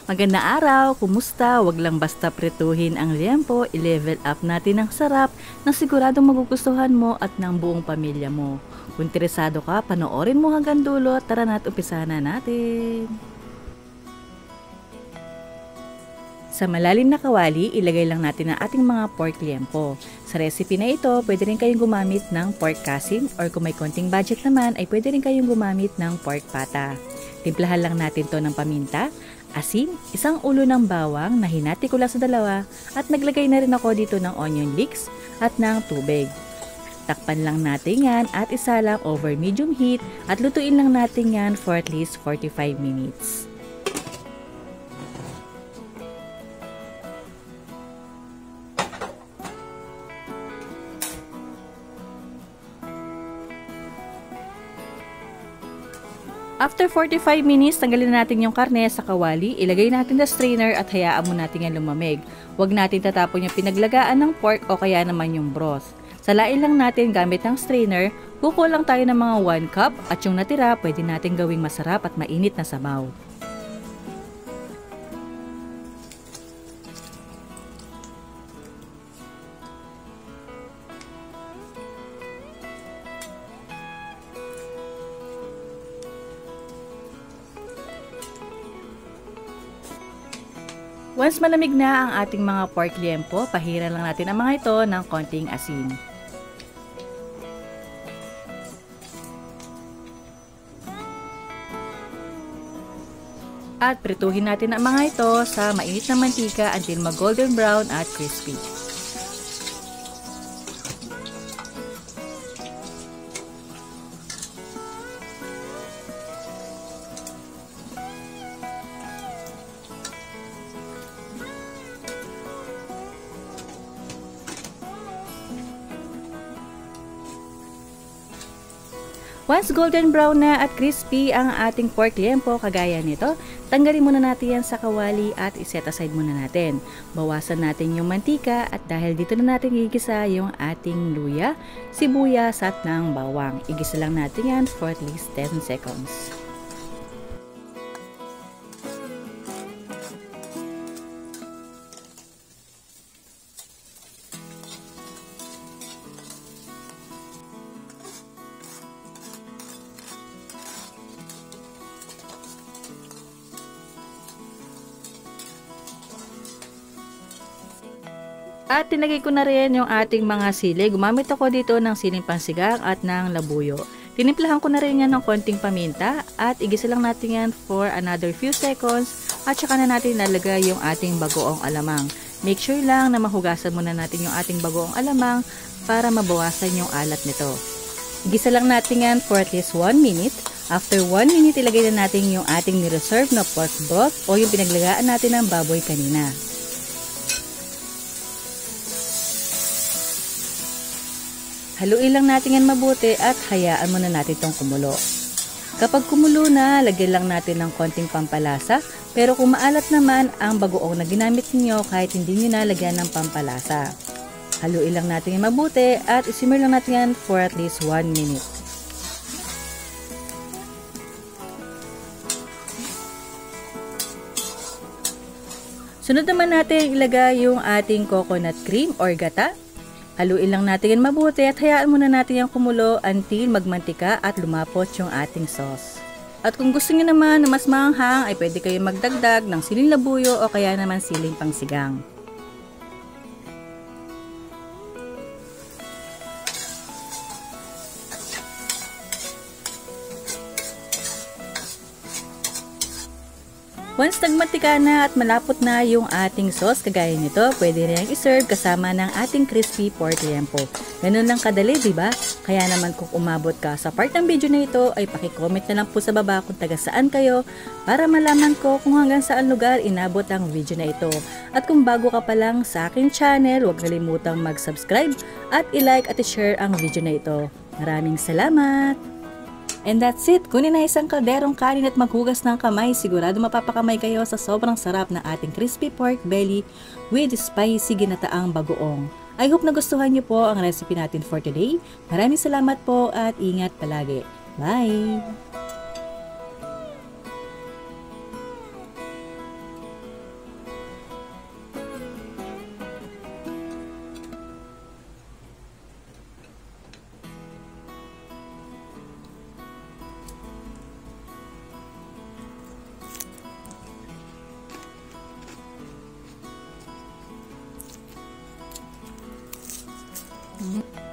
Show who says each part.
Speaker 1: Magandang araw, kumusta? Wag lang basta pretuhin ang liempo, i-level up natin ang sarap na siguradong magugustuhan mo at ng buong pamilya mo. Kung interesado ka, panoorin mo hanggang dulo, tara na't umpisahan na natin. Sa malalim na kawali, ilagay lang natin ang ating mga pork liempo. Sa recipe na ito, pwede rin kayong gumamit ng pork kasim or kung may konting budget naman ay pwede rin kayong gumamit ng pork pata. Timplahan lang natin to ng paminta, asin, isang ulo ng bawang na hinati ko lang sa dalawa at naglagay na rin ako dito ng onion leeks at ng tubig. Takpan lang natin yan at isa lang over medium heat at lutuin lang natin yan for at least 45 minutes. After 45 minutes, tanggalin na natin yung karne sa kawali, ilagay natin sa strainer at hayaan mo natin yan lumamig. Huwag natin tatapon yung pinaglagaan ng pork o kaya naman yung broth. Salain lang natin gamit ang strainer, kukulang tayo ng mga 1 cup at yung natira pwede natin gawing masarap at mainit na sabaw. Once malamig na ang ating mga pork liempo, pahiran lang natin ang mga ito ng konting asin. At prituhin natin ang mga ito sa mainit na mantika until mag-golden brown at crispy. Once golden brown na at crispy ang ating pork liempo kagaya nito, tanggalin muna natin yan sa kawali at iset aside muna natin. Bawasan natin yung mantika at dahil dito na natin gigisa yung ating luya, sibuyas at ng bawang. Igisa lang natin yan for at least 10 seconds. At tinagay ko na rin yung ating mga sili. Gumamit ako dito ng siling pansigang at ng labuyo. Tinimplahan ko na rin yan ng konting paminta at igisa lang natin yan for another few seconds at saka na natin nalagay yung ating bagoong alamang. Make sure lang na mahugasan muna natin yung ating bagoong alamang para mabawasan yung alat nito. Igisa lang natin yan for at least 1 minute. After 1 minute, ilagay na natin yung ating nireserve na pork broth o yung pinaglagaan natin ng baboy kanina. Haluin lang natin yan mabuti at hayaan muna natin itong kumulo. Kapag kumulo na, lagyan lang natin ng konting pampalasa. Pero kung maalat naman ang bagoong na ginamit niyo kahit hindi niyo nalagyan ng pampalasa. Haluin lang natin yan mabuti at isimmer lang natin yan for at least 1 minute. Sunod naman natin ilagay yung ating coconut cream or gata. Haluin lang natin yan mabuti at hayaan muna natin yung kumulo until magmantika at lumapot yung ating sauce. At kung gusto niyo naman na mas maanghang ay pwede kayong magdagdag ng siling labuyo o kaya naman siling pangsigang. Once nagmantika na at malapot na yung ating sauce, kagaya nito, pwede rin i-serve kasama ng ating crispy pork liempo. Ganun lang kadali, diba? Kaya naman kung umabot ka sa part ng video na ito, ay paki-comment na lang po sa baba kung taga saan kayo para malaman ko kung hanggang saan lugar inabot ang video na ito. At kung bago ka pa lang sa aking channel, huwag kalimutang mag-subscribe at i-like at i-share ang video na ito. Maraming salamat! And that's it. Kunin na isang kalderong kanin at maghugas ng kamay. Sigurado mapapakamay kayo sa sobrang sarap na ating crispy pork belly with spicy ginataang bagoong. I hope nagustuhan niyo po ang recipe natin for today. Maraming salamat po at ingat palagi. Bye! Mm.